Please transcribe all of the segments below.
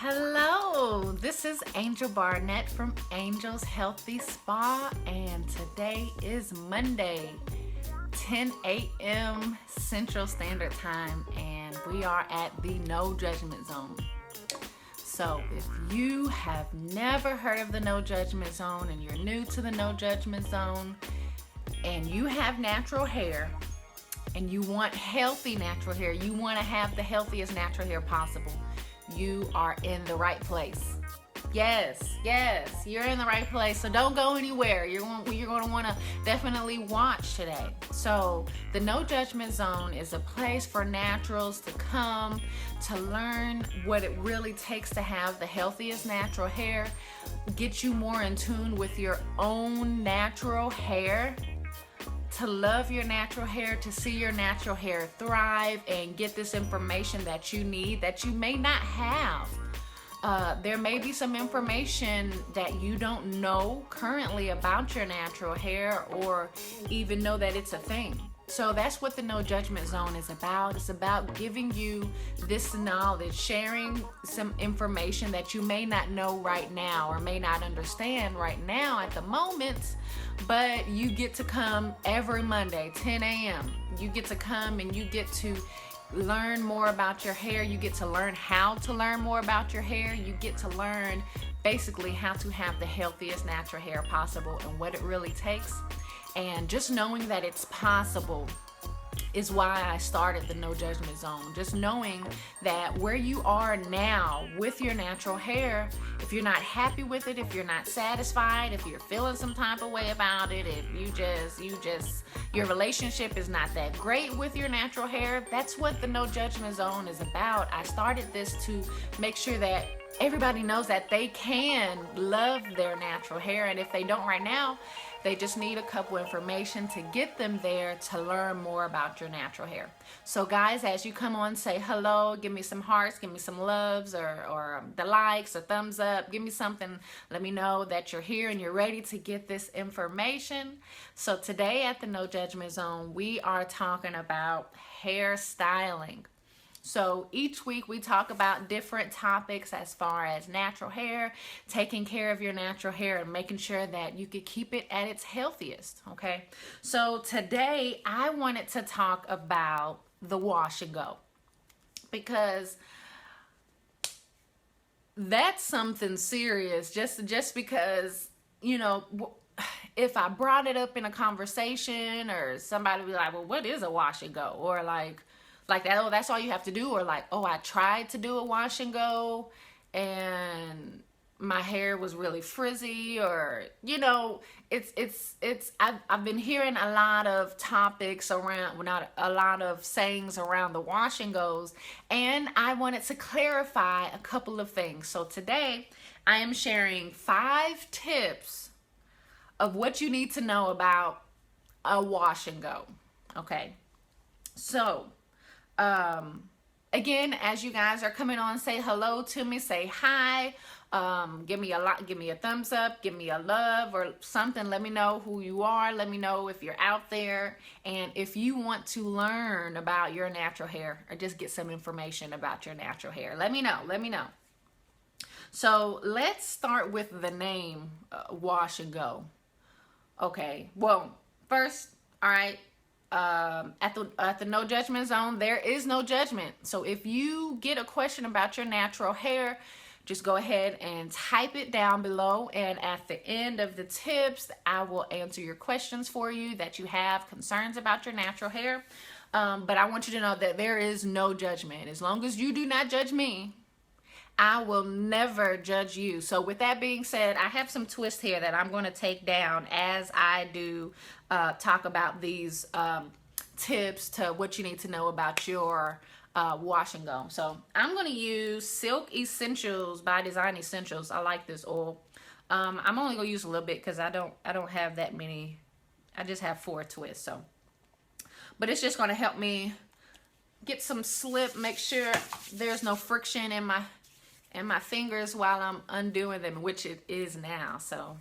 Hello, this is Angel Barnett from Angel's Healthy Spa, and today is Monday, 10 a.m. Central Standard Time, and we are at the No Judgment Zone. So if you have never heard of the No Judgment Zone and you're new to the No Judgment Zone and you have natural hair and you want healthy natural hair, you want to have the healthiest natural hair possible, you are in the right place. Yes, you're in the right place. So don't go anywhere. You're going to want to definitely watch today. So the No Judgment Zone is a place for naturals to come to learn what it really takes to have the healthiest natural hair, get you more in tune with your own natural hair, to love your natural hair, to see your natural hair thrive, and get this information that you need that you may not have. There may be some information that you don't know currently about your natural hair or even know that it's a thing. So that's what the No Judgment Zone is about. It's about giving you this knowledge, sharing some information that you may not know right now or may not understand right now at the moment, but you get to come every Monday, 10 a.m. You get to come and you get to learn more about your hair. You get to learn how to learn more about your hair. You get to learn basically how to have the healthiest natural hair possible and what it really takes. And just knowing that it's possible is why I started the No Judgment Zone. Just knowing that where you are now with your natural hair, if you're not happy with it, if you're not satisfied, if you're feeling some type of way about it, if your relationship is not that great with your natural hair, that's what the No Judgment Zone is about. I started this to make sure that everybody knows that they can love their natural hair, and if they don't right now, they just need a couple information to get them there to learn more about your natural hair. So guys, as you come on, say hello, give me some hearts, give me some loves or the likes or thumbs up, give me something. Let me know that you're here and you're ready to get this information. So today at the No Judgment Zone, we are talking about hair styling. So each week we talk about different topics as far as natural hair, taking care of your natural hair and making sure that you could keep it at its healthiest, okay? So today I wanted to talk about the wash and go, because that's something serious. Just because, you know, if I brought it up in a conversation or somebody would be like, well, what is a wash and go? Or like that, oh, that's all you have to do. Or like, oh, I tried to do a wash and go and my hair was really frizzy. Or, you know, I've been hearing a lot of topics around, well, not a lot of sayings around the wash and goes, and I wanted to clarify a couple of things. So today I am sharing 5 tips of what you need to know about a wash and go. Okay. So, again, as you guys are coming on, say hello to me, say hi, give me a thumbs up, give me a love or something. Let me know who you are. Let me know if you're out there. And if you want to learn about your natural hair or just get some information about your natural hair, let me know. So let's start with the name, wash and go. Okay. Well, first, all right. At the No Judgment Zone, there is no judgment. So if you get a question about your natural hair, just go ahead and type it down below. And at the end of the tips, I will answer your questions for you that you have concerns about your natural hair. But I want you to know that there is no judgment. As long as you do not judge me, I will never judge you. So with that being said, I have some twists here that I'm going to take down as I do talk about these tips to what you need to know about your wash and go. So I'm going to use Silk Essentials by Design Essentials. I like this oil. I'm only going to use a little bit because I don't have that many. I just have 4 twists. So, but it's just going to help me get some slip, make sure there's no friction in my fingers while I'm undoing them, which it is now. So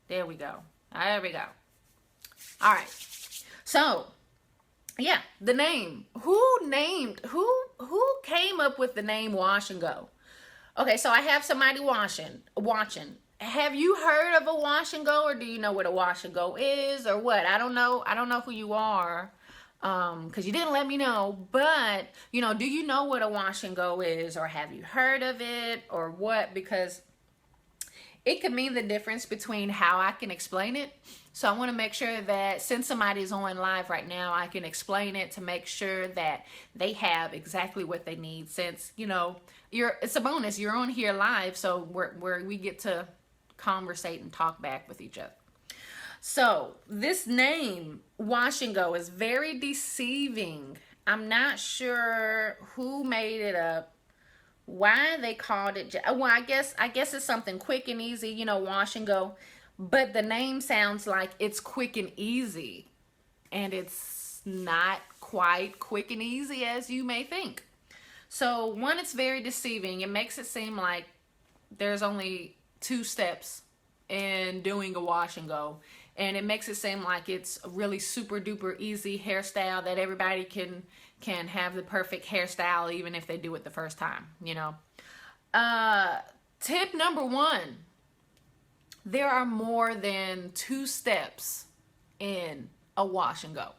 there we go. There we go. All right. So yeah, the name. Who came up with the name Wash and Go? Okay, so I have somebody watching. Have you heard of a wash and go, or do you know what a wash and go is, or what? I don't know. I don't know who you are, because you didn't let me know. But do you know what a wash and go is, or have you heard of it, or what? Because it could mean the difference between how I can explain it. So I want to make sure that since somebody's on live right now, I can explain it to make sure that they have exactly what they need. Since it's a bonus. You're on here live, so where we get to conversate and talk back with each other. So this name, wash and go, is very deceiving. I'm not sure who made it up, why they called it. Well, I guess it's something quick and easy, wash and go. But the name sounds like it's quick and easy, and it's not quite quick and easy as you may think. So one, it's very deceiving. It makes it seem like there's only 2 steps in doing a wash and go, and it makes it seem like it's a really super duper easy hairstyle that everybody can have the perfect hairstyle even if they do it the first time. Tip number 1, there are more than 2 steps in a wash and go.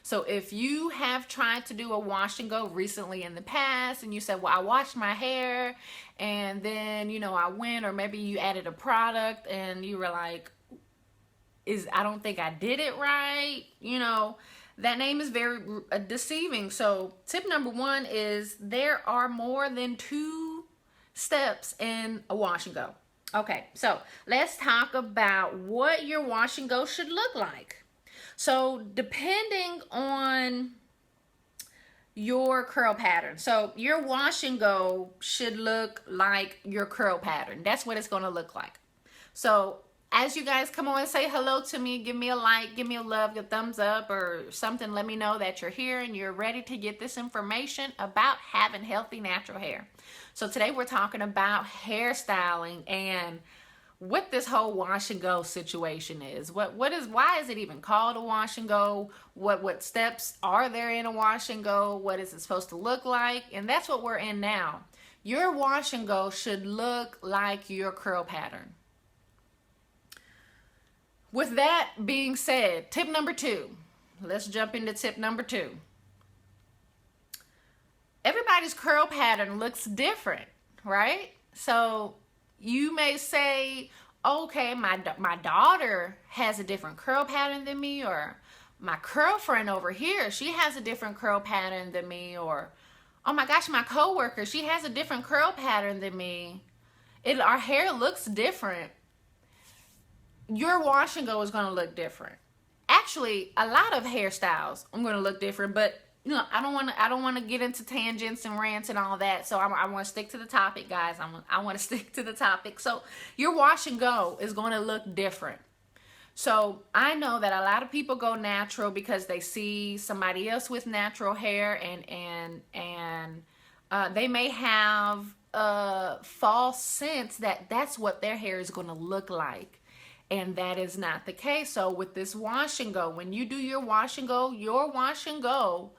So if you have tried to do a wash and go recently in the past and you said, well, I washed my hair and then, I went, or maybe you added a product and you were like, I don't think I did it right. That name is very deceiving. So tip number 1 is there are more than 2 steps in a wash and go. Okay, so let's talk about what your wash and go should look like. So depending on your curl pattern, so your wash and go should look like your curl pattern. That's what it's going to look like. So as you guys come on and say hello to me, give me a like, give me a love, a thumbs up or something. Let me know that you're here and you're ready to get this information about having healthy natural hair. So today we're talking about hairstyling and what this whole wash and go situation is. Why is it even called a wash and go? What steps are there in a wash and go? What is it supposed to look like? And that's what we're in now. Your wash and go should look like your curl pattern. With that being said, tip number 2. Let's jump into tip number 2. Everybody's curl pattern looks different, right? So you may say, okay, my daughter has a different curl pattern than me, or my girlfriend over here, she has a different curl pattern than me, or oh my gosh, my coworker, she has a different curl pattern than me. Our hair looks different. Your wash and go is going to look different. Actually, a lot of hairstyles are going to look different, but I don't want to get into tangents and rants and all that. So I want to stick to the topic, guys. I want to stick to the topic. So your wash and go is going to look different. So I know that a lot of people go natural because they see somebody else with natural hair, and they may have a false sense that that's what their hair is going to look like. And that is not the case. So with this wash and go, when you do your wash and go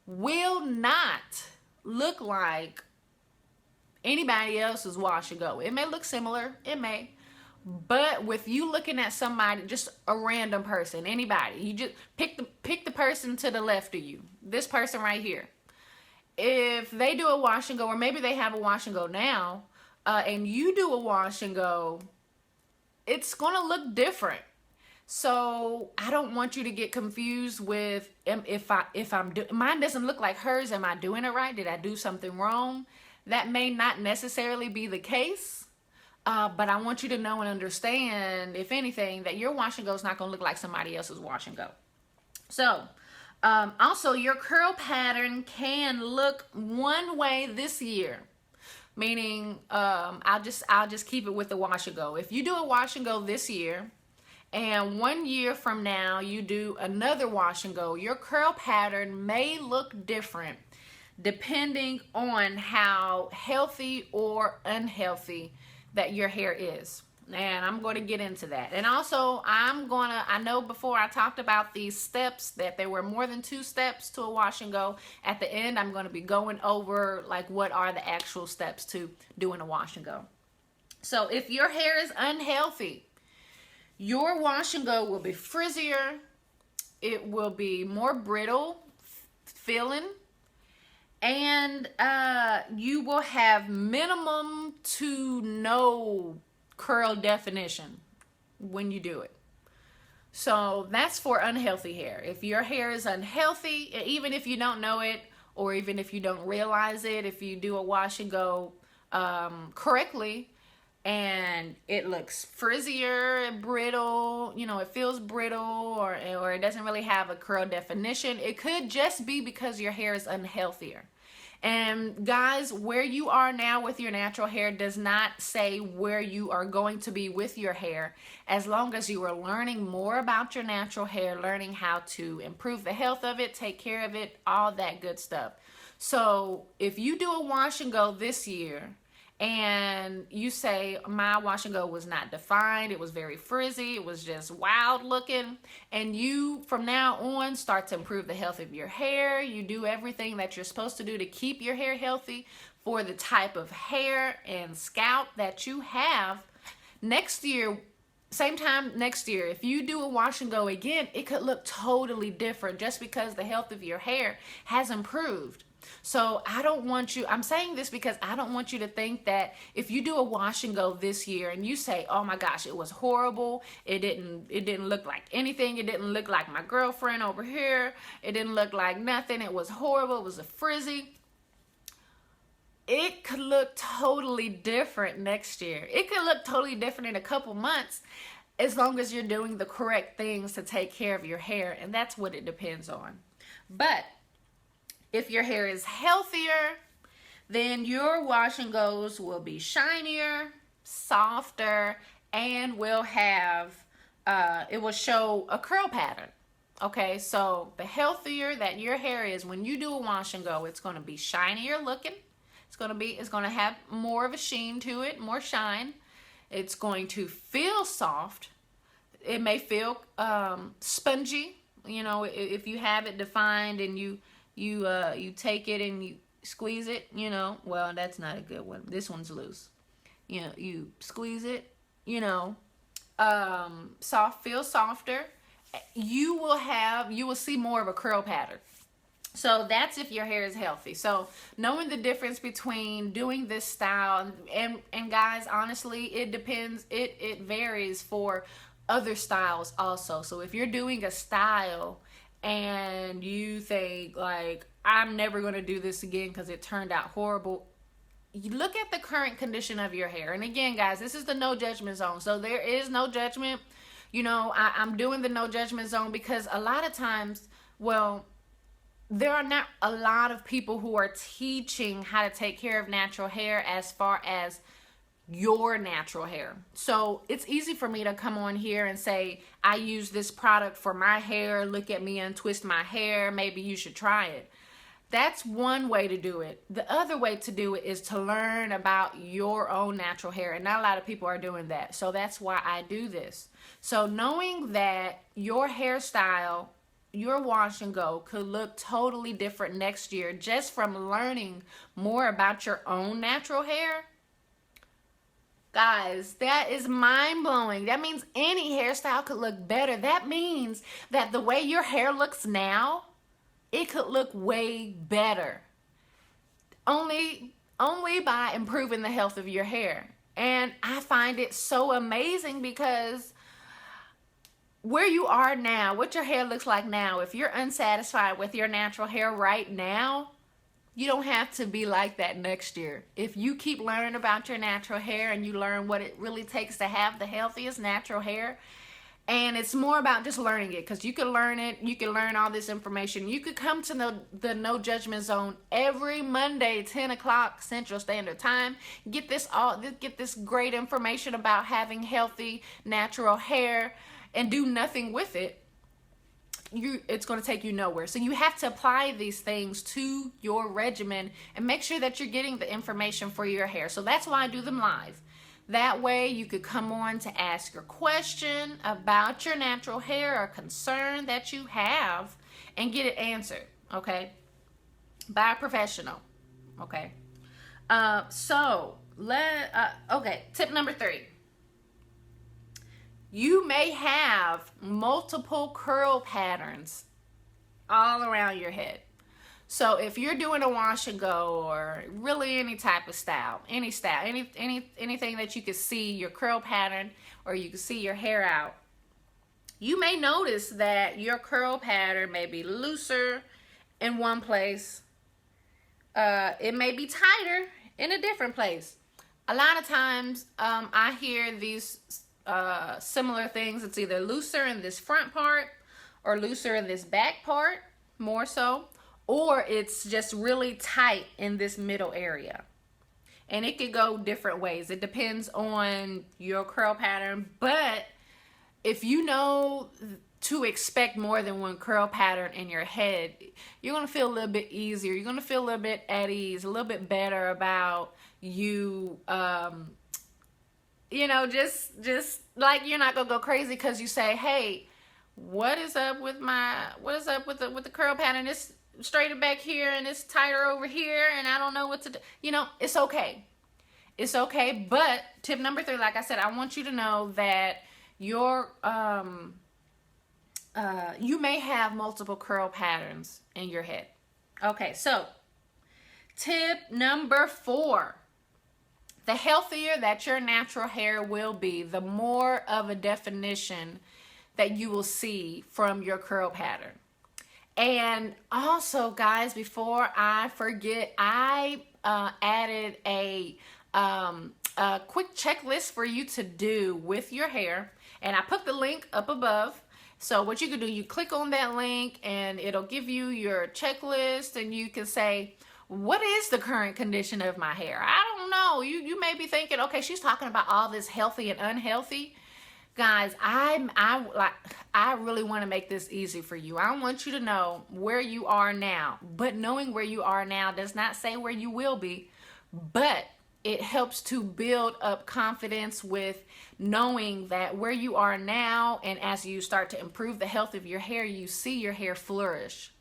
will not look like anybody else's wash and go. It may look similar, it may, but with you looking at somebody, just a random person, anybody, you just pick the person to the left of you, this person right here. If they do a wash and go, or maybe they have a wash and go now, and you do a wash and go, it's gonna look different. So I don't want you to get confused with mine doesn't look like hers. Am I doing it right? Did I do something wrong? That may not necessarily be the case, but I want you to know and understand, if anything, that your wash and go is not going to look like somebody else's wash and go. So also, your curl pattern can look one way this year. Meaning, I'll just keep it with the wash and go. If you do a wash and go this year, and 1 year from now you do another wash and go, your curl pattern may look different depending on how healthy or unhealthy that your hair is. And I'm going to get into that. And also, I know before I talked about these steps that there were more than 2 steps to a wash and go. At the end, I'm going to be going over like what are the actual steps to doing a wash and go. So if your hair is unhealthy, your wash and go will be frizzier. It will be more brittle feeling. And you will have minimum to no curl definition when you do it. So that's for unhealthy hair. If your hair is unhealthy, even if you don't know it, or even if you don't realize it, if you do a wash and go correctly, and it looks frizzier and brittle, you know, it feels brittle, or it doesn't really have a curl definition, it could just be because your hair is unhealthier. And guys, where you are now with your natural hair does not say where you are going to be with your hair, as long as you are learning more about your natural hair, learning how to improve the health of it, take care of it, all that good stuff. So if you do a wash and go this year, and you say, my wash and go was not defined, it was very frizzy, it was just wild looking, and you from now on start to improve the health of your hair, you do everything that you're supposed to do to keep your hair healthy for the type of hair and scalp that you have, next year, same time next year, if you do a wash and go again, it could look totally different just because the health of your hair has improved. So I'm saying this because I don't want you to think that if you do a wash and go this year and you say, oh my gosh, it was horrible, it didn't look like anything, it didn't look like my girlfriend over here, it didn't look like nothing, it was horrible, it was a frizzy. It could look totally different next year. It could look totally different in a couple months, as long as you're doing the correct things to take care of your hair, and that's what it depends on. But if your hair is healthier, then your wash and goes will be shinier, softer, and will have, it will show a curl pattern. Okay, so the healthier that your hair is, when you do a wash and go, it's going to be shinier looking. It's going to have more of a sheen to it, more shine. It's going to feel soft. It may feel spongy. You know, if you have it defined and you take it and you squeeze it, you know, well, that's not a good one. This one's loose. You know, you squeeze it, you know, feel softer. You will see more of a curl pattern. So that's if your hair is healthy. So knowing the difference between doing this style and guys, honestly, it depends. It varies for other styles also. So if you're doing a style and you think like, I'm never going to do this again because it turned out horrible, you look at the current condition of your hair. And again, guys, this is the no judgment zone. So there is no judgment. You know, I'm doing the no judgment zone because a lot of times, well, there are not a lot of people who are teaching how to take care of natural hair as far as your natural hair. So it's easy for me to come on here and say, I use this product for my hair, look at me and twist my hair, maybe you should try it. That's one way to do it. The other way to do it is to learn about your own natural hair, and not a lot of people are doing that. So that's why I do this. So knowing that your hairstyle, your wash and go could look totally different next year just from learning more about your own natural hair, guys, that is mind-blowing. That means any hairstyle could look better. That means that the way your hair looks now, it could look way better. Only by improving the health of your hair. And I find it so amazing because where you are now, what your hair looks like now, if you're unsatisfied with your natural hair right now, you don't have to be like that next year. If you keep learning about your natural hair and you learn what it really takes to have the healthiest natural hair, and it's more about just learning it, because you can learn it, you can learn all this information. You could come to the No Judgment Zone every Monday, 10 o'clock Central Standard Time. Get this great information about having healthy natural hair and do nothing with it. It's going to take you nowhere. So you have to apply these things to your regimen and make sure that you're getting the information for your hair. So that's why I do them live. That way you could come on to ask your question about your natural hair or concern that you have and get it answered, okay? By a professional, okay? Okay, tip number 3. You may have multiple curl patterns all around your head. So if you're doing a wash and go, or really any type of style, anything that you can see your curl pattern, or you can see your hair out, you may notice that your curl pattern may be looser in one place. It may be tighter in a different place. A lot of times I hear these similar things. It's either looser in this front part or looser in this back part, more so, or it's just really tight in this middle area. And it could go different ways. It depends on your curl pattern, but if you know to expect more than one curl pattern in your head, you're going to feel a little bit easier. You're going to feel a little bit at ease, a little bit better about you, just like you're not going to go crazy because you say, hey, what is up with the curl pattern? It's straighter back here and it's tighter over here and I don't know what to do. It's okay. It's okay. But tip number 3, like I said, I want you to know that your you may have multiple curl patterns in your head. Okay, so tip number 4. The healthier that your natural hair will be, the more of a definition that you will see from your curl pattern. And also, guys, before I forget, I added a quick checklist for you to do with your hair, and I put the link up above. So what you can do, you click on that link and it'll give you your checklist, and you can say, what is the current condition of my hair? I don't know. You may be thinking, okay, she's talking about all this healthy and unhealthy. Guys, I really want to make this easy for you. I want you to know where you are now. But knowing where you are now does not say where you will be, but it helps to build up confidence with knowing that where you are now, and as you start to improve the health of your hair, you see your hair flourish.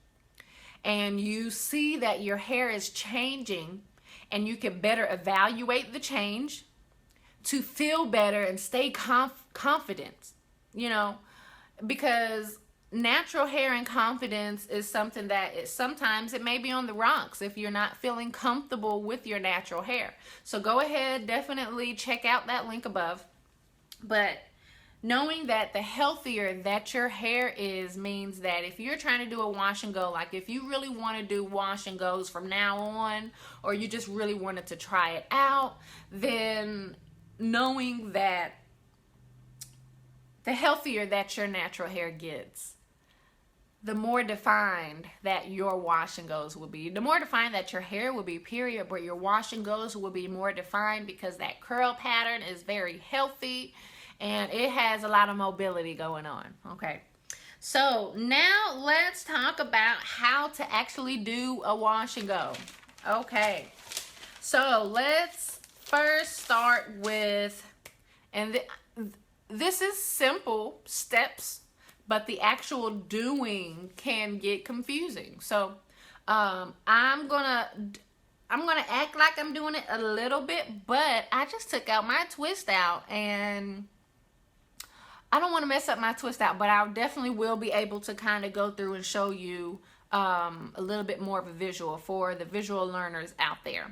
And you see that your hair is changing, and you can better evaluate the change to feel better and stay confident, because natural hair and confidence is something that sometimes it may be on the rocks if you're not feeling comfortable with your natural hair. So go ahead, definitely check out that link above. But knowing that the healthier that your hair is means that if you're trying to do a wash and go, like if you really want to do wash and goes from now on, or you just really wanted to try it out, then knowing that the healthier that your natural hair gets, the more defined that your wash and goes will be. The more defined that your hair will be, period, but your wash and goes will be more defined because that curl pattern is very healthy and it has a lot of mobility going on. Okay, so now let's talk about how to actually do a wash and go. Okay, so let's first start with, and this is simple steps, but the actual doing can get confusing. So I'm gonna act like I'm doing it a little bit, but I just took out my twist out, and I don't want to mess up my twist out, but I definitely will be able to kind of go through and show you a little bit more of a visual for the visual learners out there.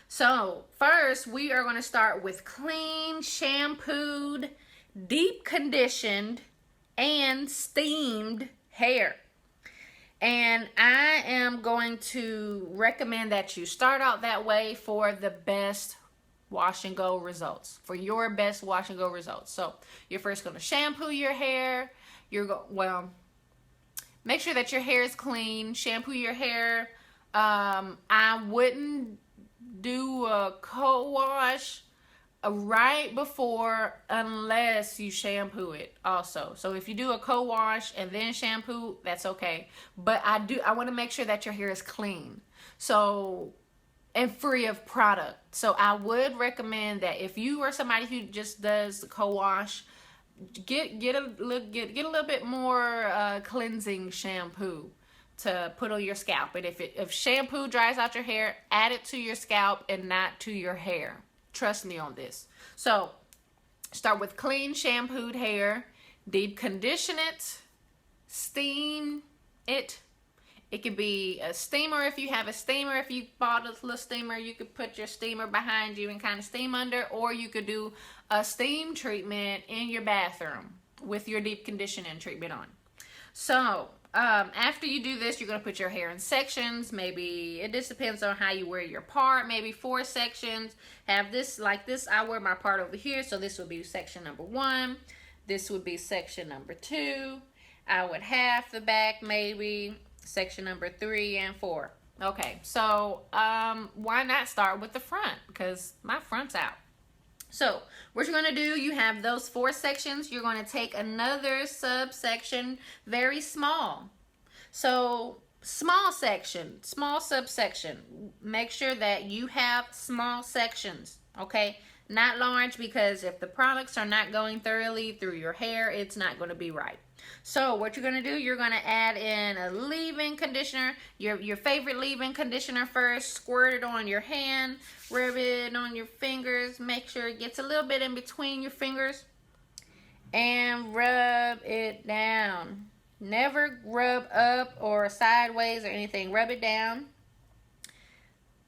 So first, we are going to start with clean, shampooed, deep conditioned, and steamed hair. And I am going to recommend that you start out that way for the best wash and go results, for your best wash and go results. So you're first going to shampoo your hair. Make sure that your hair is clean. Shampoo your hair. I wouldn't do a co-wash right before unless you shampoo it also. So if you do a co-wash and then shampoo, that's okay. But I want to make sure that your hair is clean. So and free of product. So I would recommend that if you are somebody who just does co-wash, get a little bit more cleansing shampoo to put on your scalp. And if shampoo dries out your hair, add it to your scalp and not to your hair. Trust me on this. So start with clean shampooed hair, deep condition it, steam it. It could be a steamer if you have a steamer. If you bought a little steamer, you could put your steamer behind you and kind of steam under, or you could do a steam treatment in your bathroom with your deep conditioning treatment on. So after you do this, you're going to put your hair in sections. Maybe it just depends on how you wear your part. Maybe 4 sections. Have this like this. I wear my part over here, so this would be section number 1. This would be section number 2. I would half the back, maybe section number 3 and 4. Okay, so why not start with the front? Because my front's out. So what you're going to do, you have those 4 sections. You're going to take another subsection, very small. So small section, small subsection. Make sure that you have small sections, okay? Not large, because if the products are not going thoroughly through your hair, it's not going to be right. So what you're going to do, you're going to add in a leave-in conditioner, your favorite leave-in conditioner first, squirt it on your hand, rub it on your fingers, make sure it gets a little bit in between your fingers, and rub it down. Never rub up or sideways or anything. Rub it down.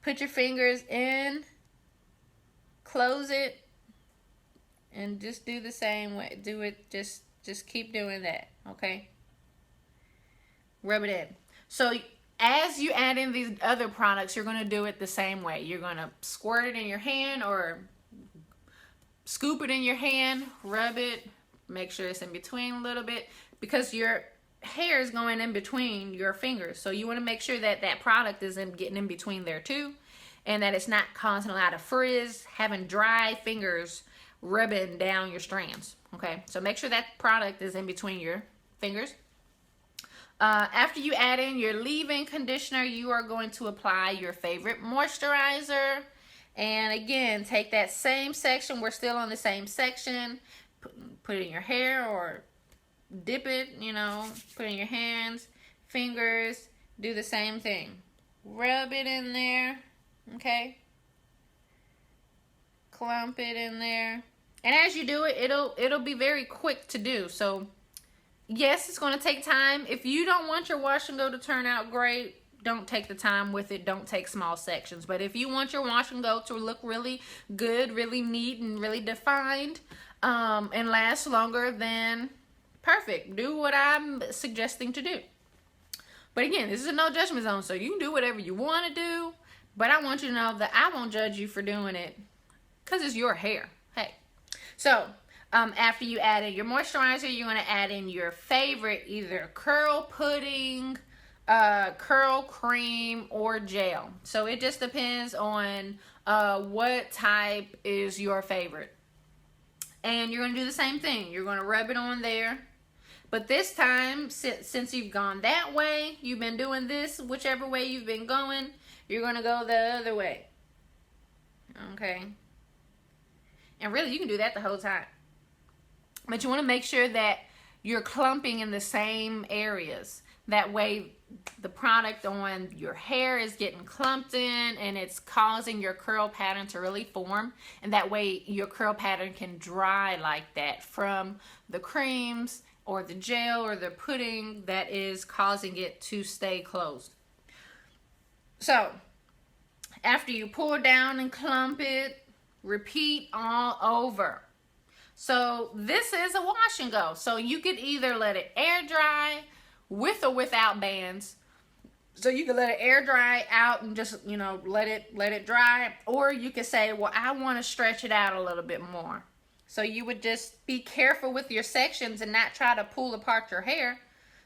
Put your fingers in, close it, and just do the same way. Do it, just keep doing that, okay? Rub it in. So as you add in these other products, you're going to do it the same way. You're going to squirt it in your hand or scoop it in your hand, rub it, make sure it's in between a little bit, because your hair is going in between your fingers. So you want to make sure that that product is getting in between there too, and that it's not causing a lot of frizz, having dry fingers rubbing down your strands. Okay, so make sure that product is in between your fingers. After you add in your leave-in conditioner, you are going to apply your favorite moisturizer. And again, take that same section. We're still on the same section. Put it in your hair or dip it, you know, put it in your hands, fingers. Do the same thing. Rub it in there, okay? Clump it in there. And as you do it, it'll be very quick to do. So yes, it's going to take time. If you don't want your wash and go to turn out great, don't take the time with it. Don't take small sections. But if you want your wash and go to look really good, really neat, and really defined, and last longer, then perfect. Do what I'm suggesting to do. But again, this is a no judgment zone, so you can do whatever you want to do. But I want you to know that I won't judge you for doing it, because it's your hair. Hey. So after you add in your moisturizer, you're going to add in your favorite, either curl pudding, curl cream, or gel. So it just depends on what type is your favorite. And you're going to do the same thing. You're going to rub it on there. But this time, since you've gone that way, you've been doing this, whichever way you've been going, you're going to go the other way. Okay. And really, you can do that the whole time. But you want to make sure that you're clumping in the same areas. That way, the product on your hair is getting clumped in, and it's causing your curl pattern to really form. And that way, your curl pattern can dry like that from the creams or the gel or the pudding that is causing it to stay closed. So, after you pull down and clump it, repeat all over. So this is a wash and go. So you could either let it air dry with or without bands. So you could let it air dry out and just, you know, let it dry. Or you could say, well, I want to stretch it out a little bit more. So you would just be careful with your sections and not try to pull apart your hair.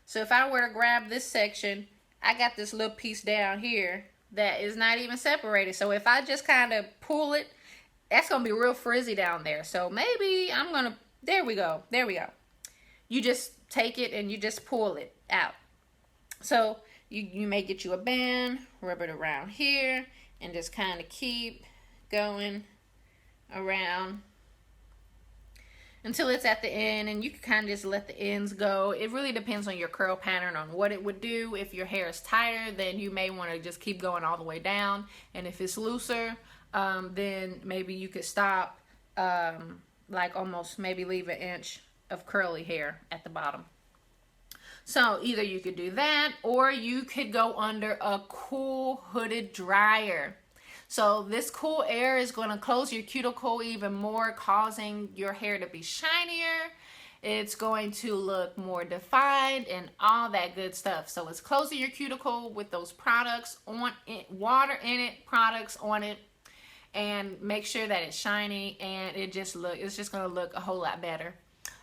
So if I were to grab this section, I got this little piece down here that is not even separated. So if I just kind of pull it, that's going to be real frizzy down there. So maybe I'm going to, there we go. There we go. You just take it and you just pull it out. So you may get you a band, rub it around here, and just kind of keep going around until it's at the end, and you can kind of just let the ends go. It really depends on your curl pattern on what it would do. If your hair is tighter, then you may want to just keep going all the way down, and if it's looser, then maybe you could stop, like almost maybe leave an inch of curly hair at the bottom. So either you could do that, or you could go under a cool hooded dryer. So this cool air is going to close your cuticle even more, causing your hair to be shinier. It's going to look more defined and all that good stuff. So it's closing your cuticle with those products on it, water in it, products on it, and make sure that it's shiny, and it's just going to look a whole lot better.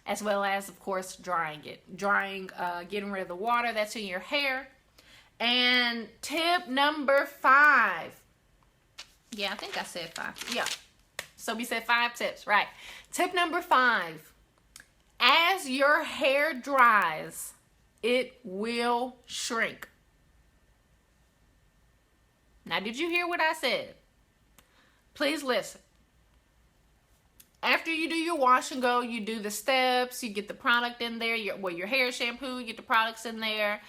As well as, of course, drying it. Getting rid of the water that's in your hair. And tip number 5. Yeah, I think I said 5. Yeah. So we said 5 tips, right? Tip number 5. As your hair dries, it will shrink. Now, did you hear what I said? Please listen. After you do your wash and go, you do the steps, you get the product in there, your hair shampoo, you get the products in there.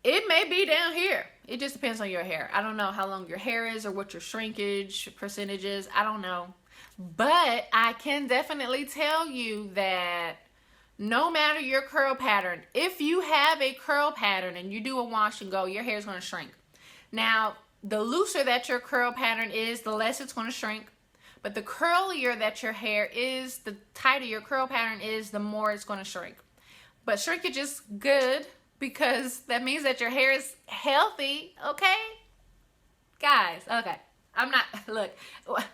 It may be down here. It just depends on your hair. I don't know how long your hair is or what your shrinkage percentage is. I don't know. But I can definitely tell you that no matter your curl pattern, if you have a curl pattern and you do a wash and go, your hair is going to shrink. Now, the looser that your curl pattern is, the less it's going to shrink. But the curlier that your hair is, the tighter your curl pattern is, the more it's going to shrink. But shrinkage is good because that means that your hair is healthy, okay? Guys, okay. Look,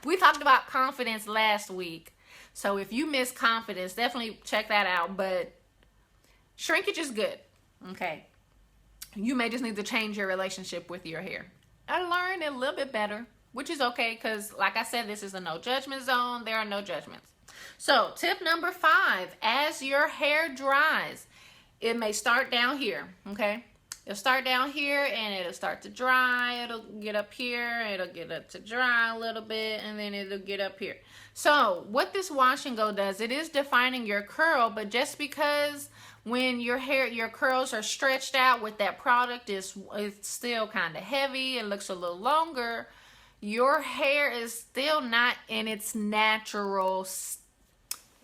we talked about confidence last week. So if you miss confidence, definitely check that out. But shrinkage is good, okay? You may just need to change your relationship with your hair. I learned a little bit better, which is okay because, like I said, this is a no judgment zone. There are no judgments. So tip number 5, as your hair dries, it may start down here, okay? It'll start down here and it'll start to dry. It'll get up here. It'll get up to dry a little bit, and then it'll get up here. So what this wash and go does, it is defining your curl, but just because when your curls are stretched out with that product, it's still kind of heavy, it looks a little longer, your hair is still not in its natural,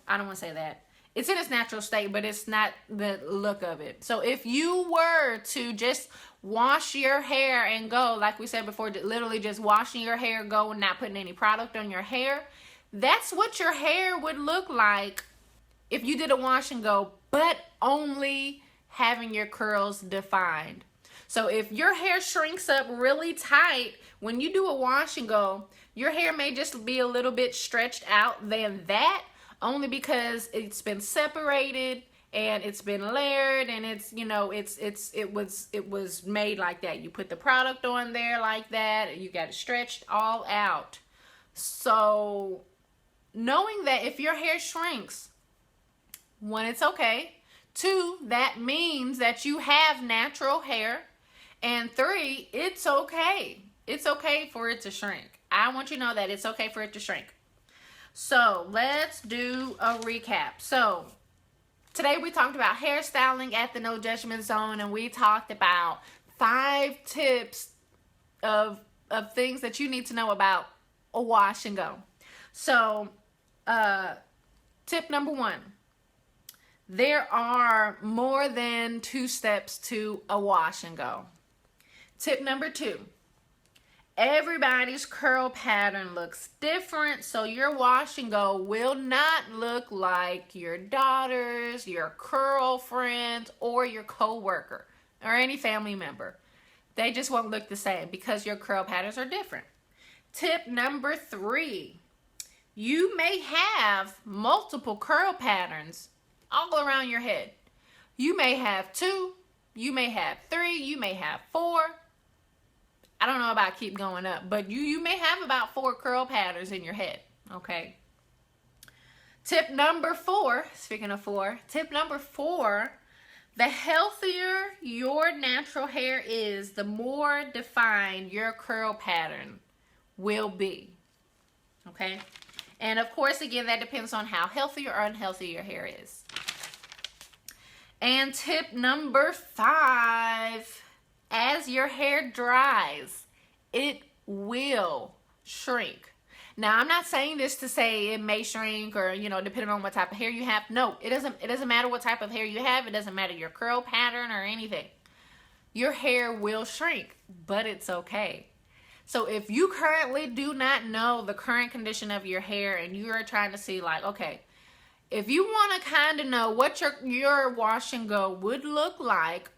I don't want to say that. It's in its natural state, but it's not the look of it. So if you were to just wash your hair and go, like we said before, literally just washing your hair, go, and not putting any product on your hair, that's what your hair would look like if you did a wash and go, but only having your curls defined. So if your hair shrinks up really tight, when you do a wash and go, your hair may just be a little bit stretched out than that, only because it's been separated and it's been layered, and it's, you know, it was made like that. You put the product on there like that, you got it stretched all out. So knowing that if your hair shrinks, 1, it's okay. 2, that means that you have natural hair. And 3, it's okay. It's okay for it to shrink. I want you to know that it's okay for it to shrink. So let's do a recap. So today we talked about hairstyling at the No Judgment Zone, and we talked about 5 tips of things that you need to know about a wash and go. So tip number 1. There are more than 2 steps to a wash and go. Tip number 2. Everybody's curl pattern looks different, so your wash and go will not look like your daughter's, your curl friend, or your coworker, or any family member. They just won't look the same because your curl patterns are different. Tip number 3. You may have multiple curl patterns all around your head. You may have 2, you may have 3, you may have 4. I don't know about keep going up, but you may have about 4 curl patterns in your head, okay? Tip number 4, speaking of 4, tip number 4, The healthier your natural hair is, the more defined your curl pattern will be. Okay? And of course, again, that depends on how healthy or unhealthy your hair is. And tip number 5, as your hair dries, it will shrink. Now, I'm not saying this to say it may shrink or, depending on what type of hair you have. No, it doesn't matter what type of hair you have. It doesn't matter your curl pattern or anything. Your hair will shrink, but it's okay. So if you currently do not know the current condition of your hair and you are trying to see like, okay, if you want to kind of know what your wash and go would look like,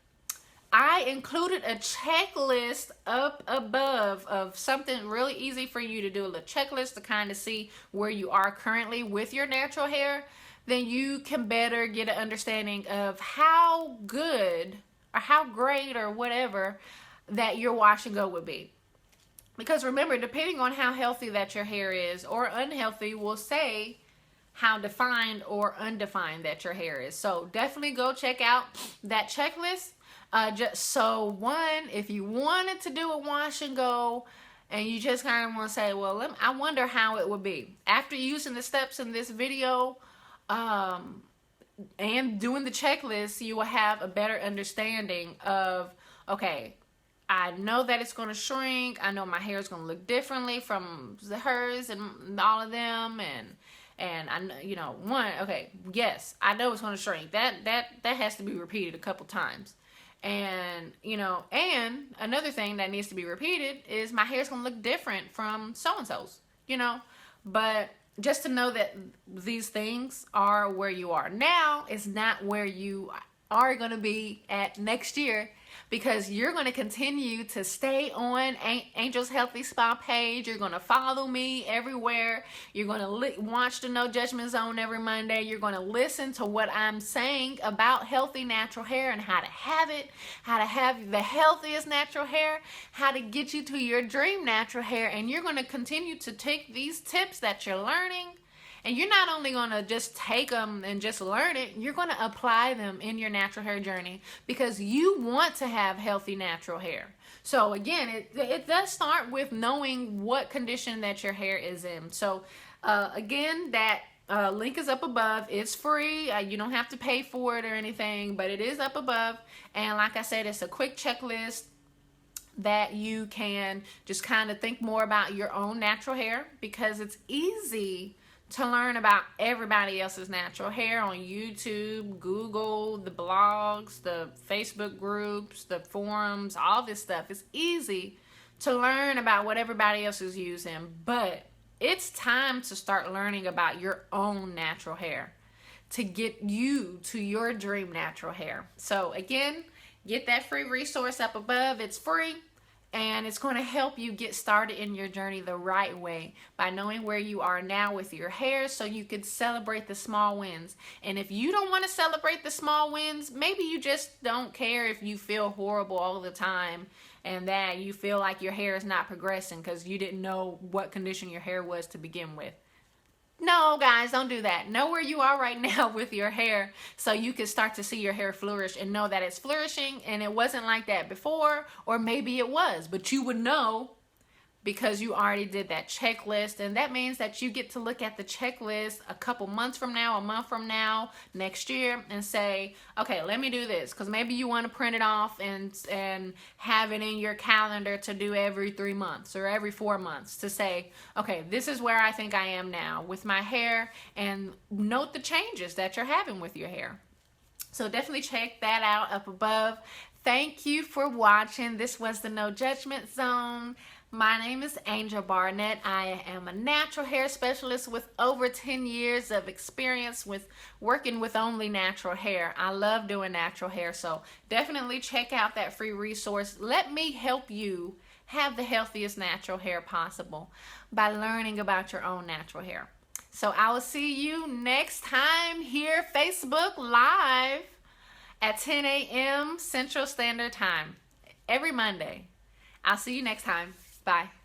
I included a checklist up above of something really easy for you to do, a checklist to kind of see where you are currently with your natural hair. Then you can better get an understanding of how good or how great or whatever that your wash and go would be. Because remember, depending on how healthy that your hair is or unhealthy will say how defined or undefined that your hair is. So definitely go check out that checklist. If you wanted to do a wash and go and you just kind of want to say, well, I wonder how it would be. After using the steps in this video and doing the checklist, you will have a better understanding of, okay, I know that it's going to shrink. I know my hair is going to look differently from hers and all of them. And I know, yes, I know it's going to shrink. That has to be repeated a couple times. And, and another thing that needs to be repeated is my hair's going to look different from so-and-so's, but just to know that these things are where you are now is not where you are going to be at next year, because you're going to continue to stay on Angel's Healthy Spa page. You're going to follow me everywhere. You're going to watch the No Judgment Zone every Monday. You're going to listen to what I'm saying about healthy natural hair and how to have it, how to have the healthiest natural hair, how to get you to your dream natural hair. And you're going to continue to take these tips that you're learning, and you're not only going to just take them and just learn it, you're going to apply them in your natural hair journey, because you want to have healthy natural hair. So again, it does start with knowing what condition that your hair is in. So again, that link is up above. It's free. You don't have to pay for it or anything, but it is up above. And like I said, it's a quick checklist that you can just kind of think more about your own natural hair, because it's easy to learn about everybody else's natural hair on YouTube, Google, the blogs, the Facebook groups, the forums, all this stuff. It's easy to learn about what everybody else is using, but it's time to start learning about your own natural hair to get you to your dream natural hair. So again, get that free resource up above. It's free. And it's going to help you get started in your journey the right way by knowing where you are now with your hair, so you could celebrate the small wins. And if you don't want to celebrate the small wins, maybe you just don't care if you feel horrible all the time and that you feel like your hair is not progressing because you didn't know what condition your hair was to begin with. No, guys, don't do that. Know where you are right now with your hair so you can start to see your hair flourish and know that it's flourishing and it wasn't like that before, or maybe it was, but you would know because you already did that checklist. And that means that you get to look at the checklist a couple months from now, a month from now, next year, and say, okay, let me do this. Because maybe you want to print it off and have it in your calendar to do every 3 months or every 4 months to say, okay, this is where I think I am now with my hair, and note the changes that you're having with your hair. So definitely check that out up above. Thank you for watching. This was the No Judgment Zone. My name is Angel Barnett. I am a natural hair specialist with over 10 years of experience with working with only natural hair. I love doing natural hair, so definitely check out that free resource. Let me help you have the healthiest natural hair possible by learning about your own natural hair. So I will see you next time here, Facebook Live at 10 a.m. Central Standard Time every Monday. I'll see you next time. Bye.